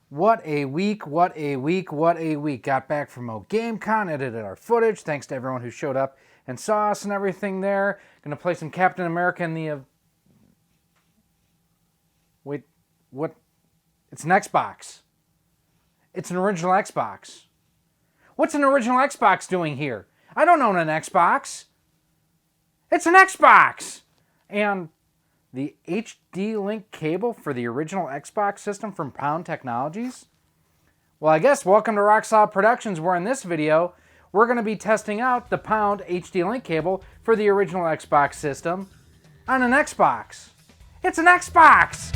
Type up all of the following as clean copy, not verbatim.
What a week, what a week, what a week. Got back from GameCon, edited our footage. Thanks to everyone who showed up and saw us and everything there. Gonna play some Captain America in the... Wait, what? It's an Xbox. It's an original Xbox. What's an original Xbox doing here? I don't own an Xbox. It's an Xbox! And the HD link cable for the original Xbox system from Pound Technologies? Well, I guess welcome to Rock Solid Productions, where in this video, we're going to be testing out the Pound HD link cable for the original Xbox system on an Xbox. It's an Xbox!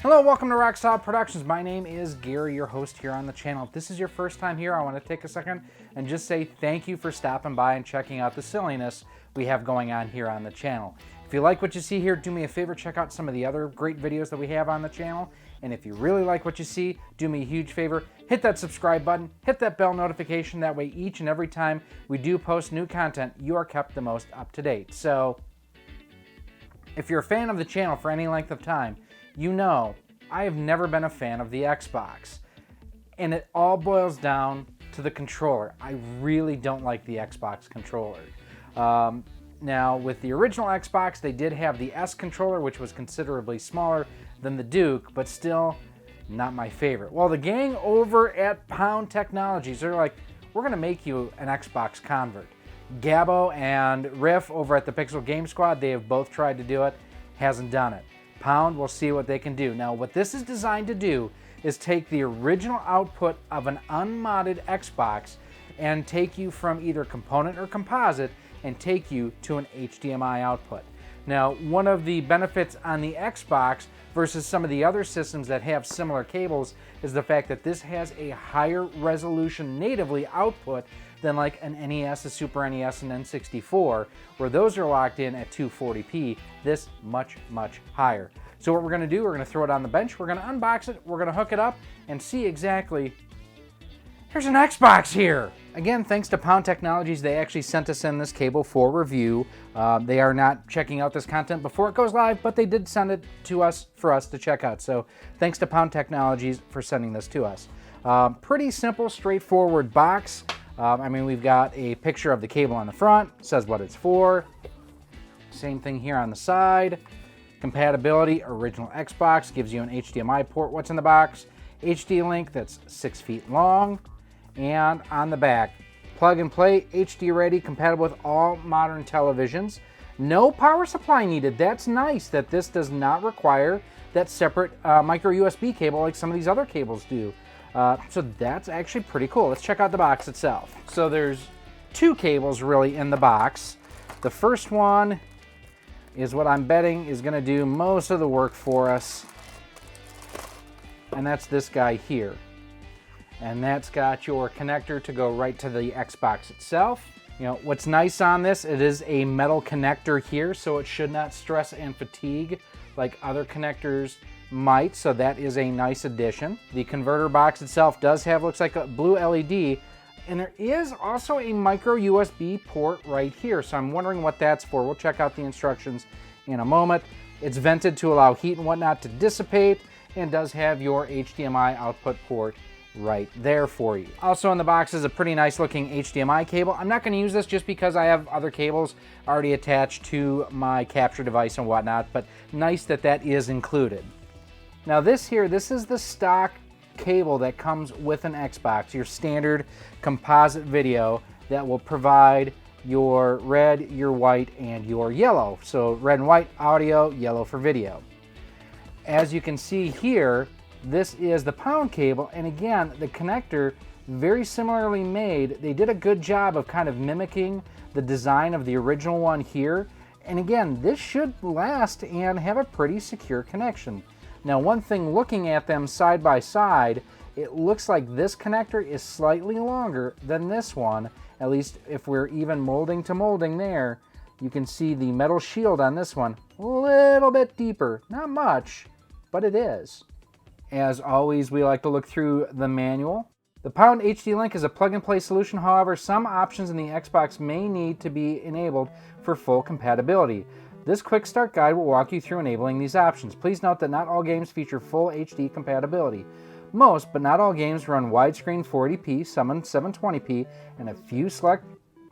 Hello, welcome to Rock Solid Productions. My name is Gary, your host here on the channel. If this is your first time here, I want to take a second and just say thank you for stopping by and checking out the silliness we have going on here on the channel. If you like what you see here, do me a favor, check out some of the other great videos that we have on the channel. And if you really like what you see, do me a huge favor, hit that subscribe button, hit that bell notification. That way each and every time we do post new content, you are kept the most up to date. So if you're a fan of the channel for any length of time, you know I have never been a fan of the Xbox. And it all boils down to the controller. I really don't like the Xbox controller. Now, with the original Xbox, they did have the S controller, which was considerably smaller than the Duke, but still not my favorite. Well, the gang over at Pound Technologies, they're like, we're going to make you an Xbox convert. Gabbo and Riff over at the Pixel Game Squad, they have both tried to do it, hasn't done it. Pound will see what they can do. Now, what this is designed to do is take the original output of an unmodded Xbox and take you from either component or composite and take you to an HDMI output. Now, one of the benefits on the Xbox versus some of the other systems that have similar cables is the fact that this has a higher resolution natively output than like an NES, a Super NES, and N64, where those are locked in at 240p, this much, much higher. So what we're gonna do, we're gonna throw it on the bench, we're gonna unbox it, we're gonna hook it up, and see exactly, there's an Xbox here! Again, thanks to Pound Technologies, they actually sent us in this cable for review. They are not checking out this content before it goes live, but they did send it to us for us to check out. So thanks to Pound Technologies for sending this to us. Pretty simple, straightforward box. I mean, we've got a picture of the cable on the front, says what it's for. Same thing here on the side. Compatibility, original Xbox, gives you an HDMI port. What's in the box? HD link that's 6 feet long. And on the back, plug and play, HD ready, compatible with all modern televisions. No power supply needed. That's nice that this does not require that separate micro USB cable like some of these other cables do. So that's actually pretty cool. Let's check out the box itself. So there's two cables really in the box. The first one is what I'm betting is going to do most of the work for us. And that's this guy here. And that's got your connector to go right to the Xbox itself. You know, what's nice on this, it is a metal connector here, so it should not stress and fatigue like other connectors might, so that is a nice addition. The converter box itself does have, looks like a blue LED, and there is also a micro USB port right here, so I'm wondering what that's for. We'll check out the instructions in a moment. It's vented to allow heat and whatnot to dissipate, and does have your HDMI output port right there for you. Also in the box is a pretty nice looking HDMI cable. I'm not going to use this just because I have other cables already attached to my capture device and whatnot, but nice that that is included. Now this here, this is the stock cable that comes with an Xbox, your standard composite video that will provide your red, your white, and your yellow. So red and white audio, yellow for video. As you can see here, this is the Pound cable, and again, the connector, very similarly made. They did a good job of kind of mimicking the design of the original one here. And again, this should last and have a pretty secure connection. Now, one thing looking at them side by side, it looks like this connector is slightly longer than this one. At least if we're even molding to molding there, you can see the metal shield on this one a little bit deeper. Not much, but it is. As always, we like to look through the manual. The Pound HD Link is a plug-and-play solution. However, some options in the Xbox may need to be enabled for full compatibility. This quick start guide will walk you through enabling these options. Please note that not all games feature full HD compatibility. Most, but not all games run widescreen 480p, some in 720p, and a few select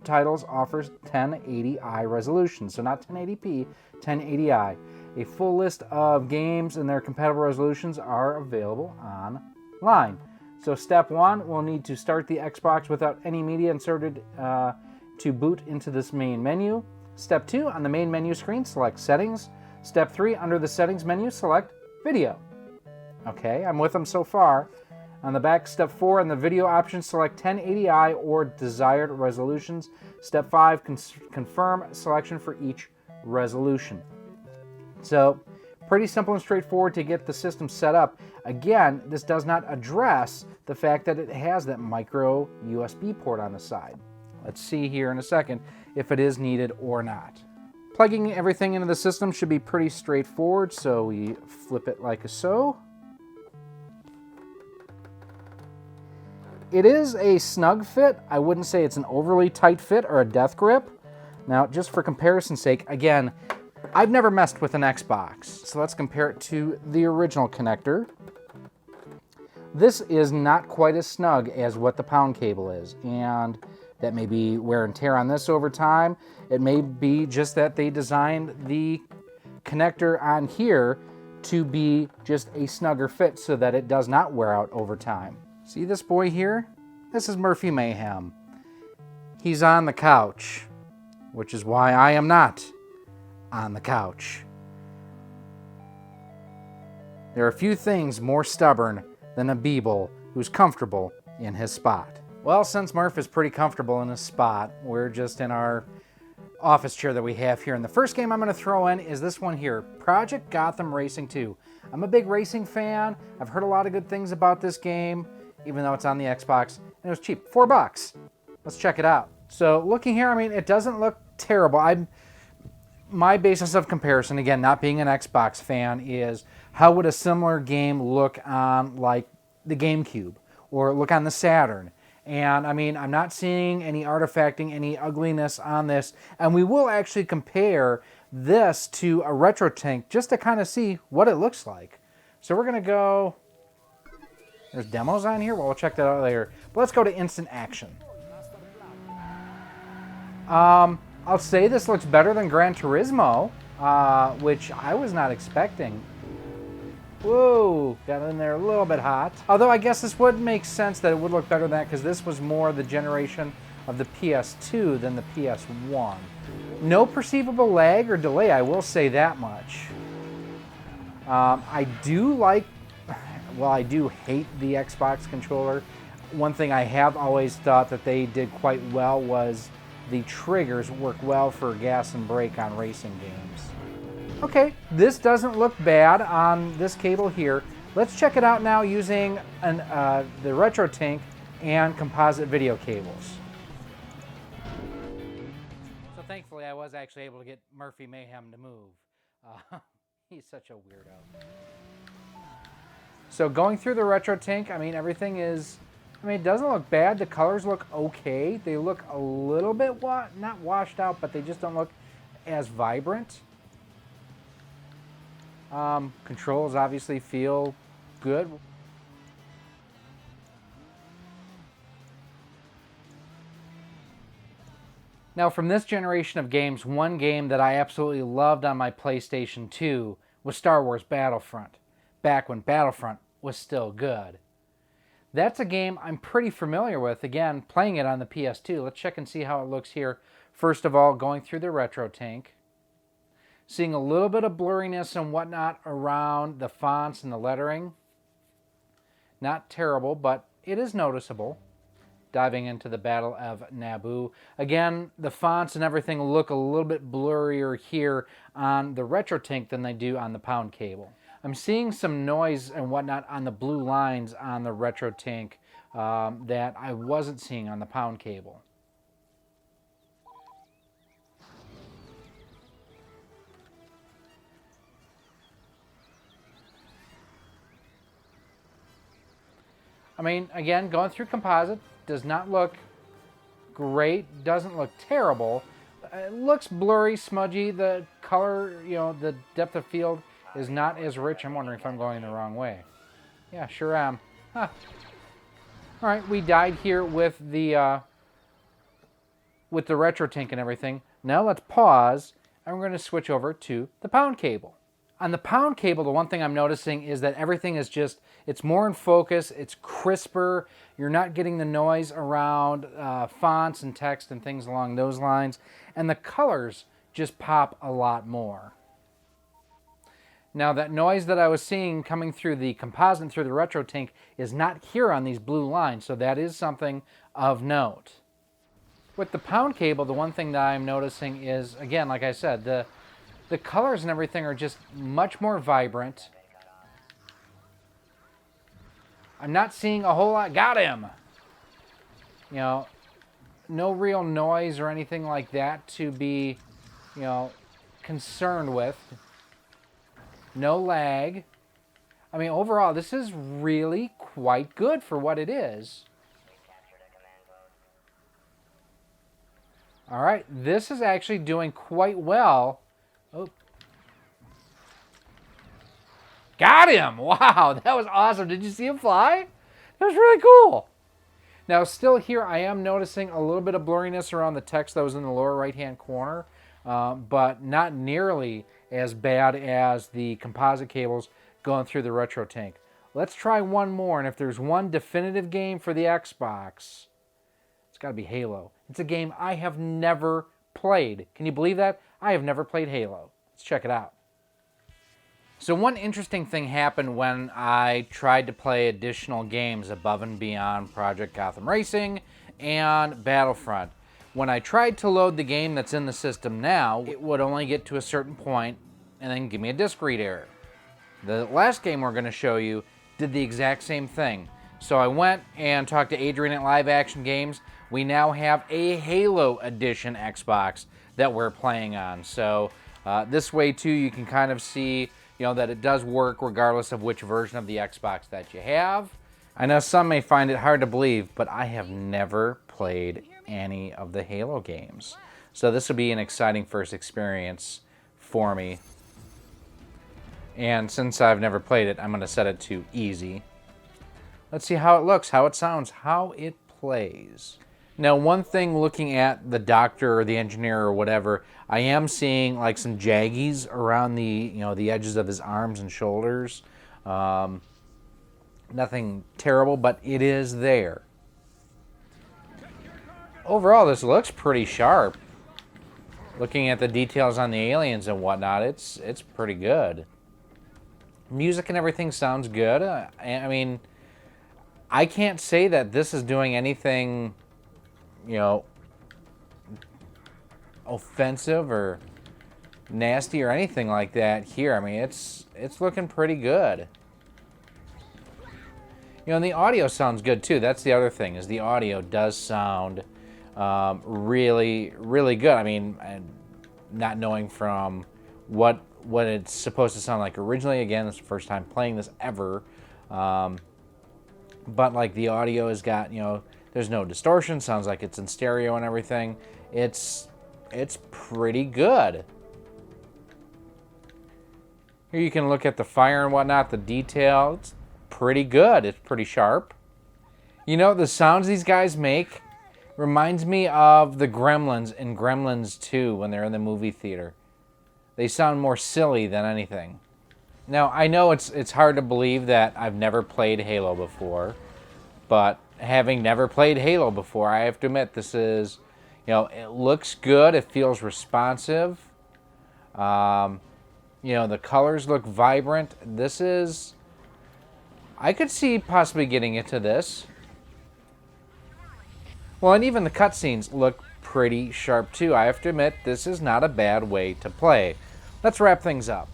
titles offers 1080i resolution. So not 1080p, 1080i. A full list of games and their compatible resolutions are available online. So step 1, we'll need to start the Xbox without any media inserted to boot into this main menu. Step 2, on the main menu screen, select Settings. Step 3, under the Settings menu, select Video. Okay, I'm with them so far. On the back, step 4, in the video options, select 1080i or desired resolutions. Step 5, confirm selection for each resolution. So, pretty simple and straightforward to get the system set up. Again, this does not address the fact that it has that micro USB port on the side. Let's see here in a second if it is needed or not. Plugging everything into the system should be pretty straightforward, so we flip it like so. It is a snug fit. I wouldn't say it's an overly tight fit or a death grip. Now, just for comparison's sake, again, I've never messed with an Xbox, so let's compare it to the original connector. This is not quite as snug as what the Pound cable is, and that may be wear and tear on this over time. It may be just that they designed the connector on here to be just a snugger fit so that it does not wear out over time. See this boy here? This is Murphy Mayhem. He's on the couch, which is why I am not on the couch. There are few things more stubborn than a Beeble who's comfortable in his spot. Well, since Murph is pretty comfortable in his spot, we're just in our office chair that we have here. And the first game I'm going to throw in is this one here, Project Gotham Racing 2. I'm a big racing fan. I've heard a lot of good things about this game, even though it's on the Xbox. And it was cheap, $4. Let's check it out. So looking here, I mean, it doesn't look terrible. My basis of comparison, again, not being an Xbox fan, is how would a similar game look on like the GameCube or look on the Saturn? And I mean, I'm not seeing any artifacting, any ugliness on this. And we will actually compare this to a retro tank just to kind of see what it looks like. So we're going to go, there's demos on here. Well, we'll check that out later. But let's go to instant action. I'll say this looks better than Gran Turismo, which I was not expecting. Whoa, got in there a little bit hot. Although I guess this would make sense that it would look better than that because this was more the generation of the PS2 than the PS1. No perceivable lag or delay, I will say that much. I do hate the Xbox controller. One thing I have always thought that they did quite well was the triggers work well for gas and brake on racing games. Okay, this doesn't look bad on this cable here. Let's check it out now using the retro tank and composite video cables. So thankfully I was actually able to get Murphy Mayhem to move. He's such a weirdo. So going through the retro tank, I mean, everything is, it doesn't look bad. The colors look okay. They look a little bit, not washed out, but they just don't look as vibrant. Controls obviously feel good. Now from this generation of games, one game that I absolutely loved on my PlayStation 2 was Star Wars Battlefront, back when Battlefront was still good. That's a game I'm pretty familiar with, again, playing it on the PS2. Let's check and see how it looks here. First of all, going through the retro tank. Seeing a little bit of blurriness and whatnot around the fonts and the lettering. Not terrible, but it is noticeable. Diving into the Battle of Naboo. Again, the fonts and everything look a little bit blurrier here on the retro tank than they do on the Pound cable. I'm seeing some noise and whatnot on the blue lines on the retro tank that I wasn't seeing on the Pound cable. I mean, again, going through composite, does not look great, doesn't look terrible. It looks blurry, smudgy. The color, the depth of field is not as rich. I'm wondering if I'm going the wrong way. Yeah, sure am. Huh. All right, we died here with the retro tank and everything. Now let's pause, and we're going to switch over to the pound cable. On the pound cable, the one thing I'm noticing is that everything is just, it's more in focus, it's crisper, you're not getting the noise around fonts and text and things along those lines, and the colors just pop a lot more. Now that noise that I was seeing coming through the composite and through the retro tank is not here on these blue lines, so that is something of note. With the pound cable, the one thing that I'm noticing is, again, like I said, the colors and everything are just much more vibrant. I'm not seeing a whole lot. Got him! No real noise or anything like that to be, concerned with. No lag. I mean, overall, this is really quite good for what it is. All right, this is actually doing quite well. Oh. Got him! Wow, that was awesome. Did you see him fly? That was really cool. Now, still here, I am noticing a little bit of blurriness around the text that was in the lower right-hand corner, but not nearly as bad as the composite cables going through the retro tank. Let's try one more, and if there's one definitive game for the Xbox, it's got to be Halo. It's a game I have never played. Can you believe that? I have never played Halo. Let's check it out. So one interesting thing happened when I tried to play additional games above and beyond Project Gotham Racing and Battlefront. When I tried to load the game that's in the system now, it would only get to a certain point and then give me a disk read error. The last game we're going to show you did the exact same thing. So I went and talked to Adrian at Live Action Games. We now have a Halo Edition Xbox that we're playing on. So this way too, you can kind of see that it does work regardless of which version of the Xbox that you have. I know some may find it hard to believe, but I have never played any of the Halo games. So this will be an exciting first experience for me. And since I've never played it, I'm going to set it to easy. Let's see how it looks, how it sounds, how it plays. Now, one thing looking at the doctor or the engineer or whatever, I am seeing like some jaggies around the the edges of his arms and shoulders. Nothing terrible, but it is there. Overall, this looks pretty sharp. Looking at the details on the aliens and whatnot, it's pretty good. Music and everything sounds good. I mean, I can't say that this is doing anything, offensive or nasty or anything like that here. I mean, it's looking pretty good. And the audio sounds good too. That's the other thing, is the audio does sound really, really good. I mean, not knowing from what it's supposed to sound like originally. Again, it's the first time playing this ever. But like the audio has got, there's no distortion. Sounds like it's in stereo and everything. It's pretty good. Here you can look at the fire and whatnot, the detail. It's pretty good. It's pretty sharp. The sounds these guys make reminds me of the Gremlins in Gremlins 2 when they're in the movie theater. They sound more silly than anything. Now, I know it's hard to believe that I've never played Halo before, but having never played Halo before, I have to admit this is, it looks good. It feels responsive. The colors look vibrant. This is, I could see possibly getting into this. Well, and even the cutscenes look pretty sharp too. I have to admit, this is not a bad way to play. Let's wrap things up.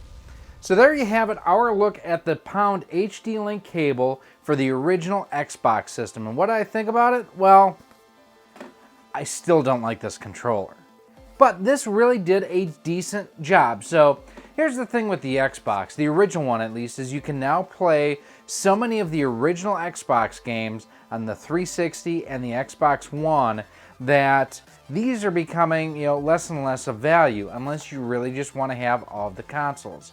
So there you have it, our look at the Pound HD Link cable for the original Xbox system. And what do I think about it? Well, I still don't like this controller. But this really did a decent job. So here's the thing with the Xbox, the original one at least, is you can now play so many of the original Xbox games on the 360 and the Xbox One that these are becoming, less and less of value unless you really just want to have all of the consoles.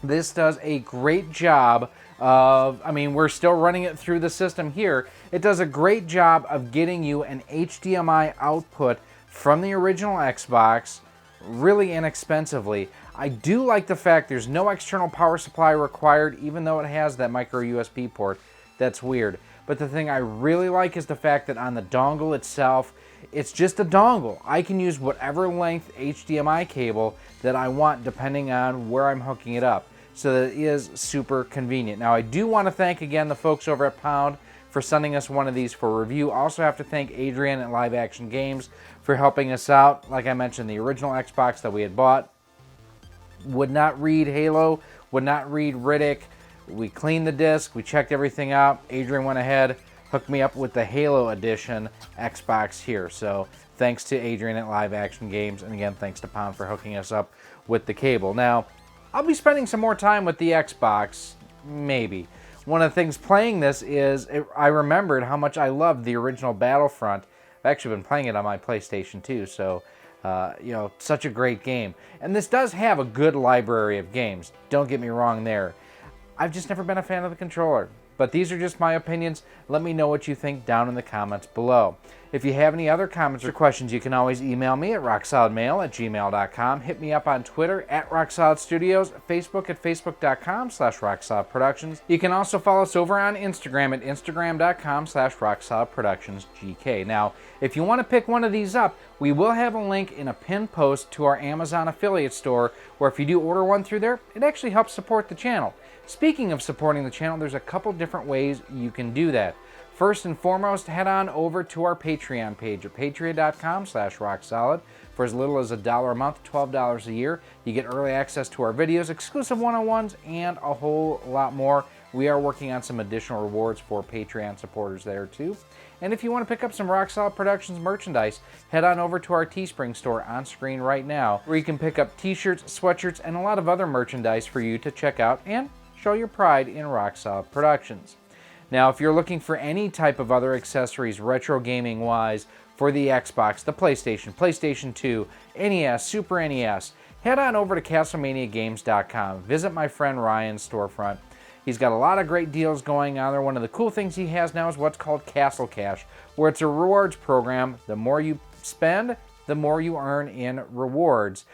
This does a great job of, we're still running it through the system here. It does a great job of getting you an HDMI output from the original Xbox really inexpensively. I do like the fact there's no external power supply required, even though it has that micro USB port. That's weird. But the thing I really like is the fact that on the dongle itself, it's just a dongle. I can use whatever length HDMI cable that I want depending on where I'm hooking it up. So that it is super convenient. Now I do want to thank again the folks over at Pound for sending us one of these for review. Also have to thank Adrian at Live Action Games for helping us out. Like I mentioned, the original Xbox that we had bought would not read Halo, would not read Riddick. We cleaned the disc, we checked everything out. Adrian went ahead, hooked me up with the Halo Edition Xbox here. So thanks to Adrian at Live Action Games, and again, thanks to Pound for hooking us up with the cable. Now, I'll be spending some more time with the Xbox, maybe. One of the things playing this is, I remembered how much I loved the original Battlefront. I've actually been playing it on my PlayStation 2, so, such a great game. And this does have a good library of games, don't get me wrong there. I've just never been a fan of the controller. But these are just my opinions. Let me know what you think down in the comments below. If you have any other comments or questions, you can always email me at rocksolidmail@gmail.com. Hit me up on Twitter at RockSolidStudios, Facebook at facebook.com/RockSolidProductions. You can also follow us over on Instagram at instagram.com/RockSolidProductionsGK. Now, if you want to pick one of these up, we will have a link in a pinned post to our Amazon affiliate store, where if you do order one through there, it actually helps support the channel. Speaking of supporting the channel, there's a couple different ways you can do that. First and foremost, head on over to our Patreon page at patreon.com/rocksolid. For as little as $1 a month, $12 a year, you get early access to our videos, exclusive one-on-ones, and a whole lot more. We are working on some additional rewards for Patreon supporters there too. And if you want to pick up some Rock Solid Productions merchandise, head on over to our Teespring store on screen right now, where you can pick up t-shirts, sweatshirts, and a lot of other merchandise for you to check out and show your pride in Rock Solid Productions. Now, if you're looking for any type of other accessories, retro gaming wise, for the Xbox, the PlayStation, PlayStation 2, NES, Super NES, head on over to CastlemaniaGames.com. Visit my friend Ryan's storefront. He's got a lot of great deals going on there. One of the cool things he has now is what's called Castle Cash, where it's a rewards program. The more you spend, the more you earn in rewards.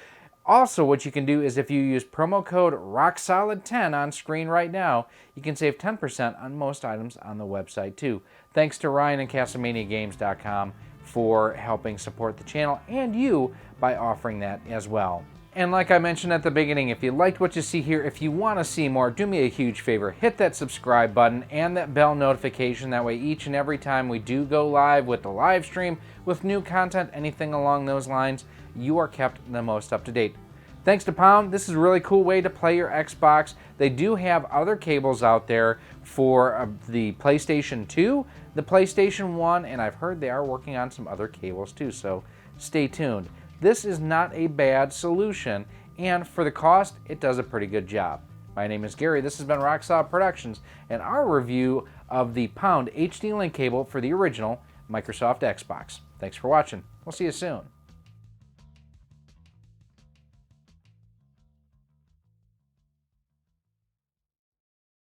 Also, what you can do is if you use promo code ROCKSOLID10 on screen right now, you can save 10% on most items on the website too. Thanks to Ryan and CastlemaniaGames.com for helping support the channel and you by offering that as well. And like I mentioned at the beginning, if you liked what you see here, if you want to see more, do me a huge favor. Hit that subscribe button and that bell notification. That way each and every time we do go live with the live stream, with new content, anything along those lines, you are kept the most up to date. Thanks to Pound, this is a really cool way to play your Xbox. They do have other cables out there for the PlayStation 2, the PlayStation 1, and I've heard they are working on some other cables too, so stay tuned. This is not a bad solution, and for the cost, it does a pretty good job. My name is Gary, this has been Rock Solid Productions, and our review of the Pound HD Link cable for the original Microsoft Xbox. Thanks for watching. We'll see you soon.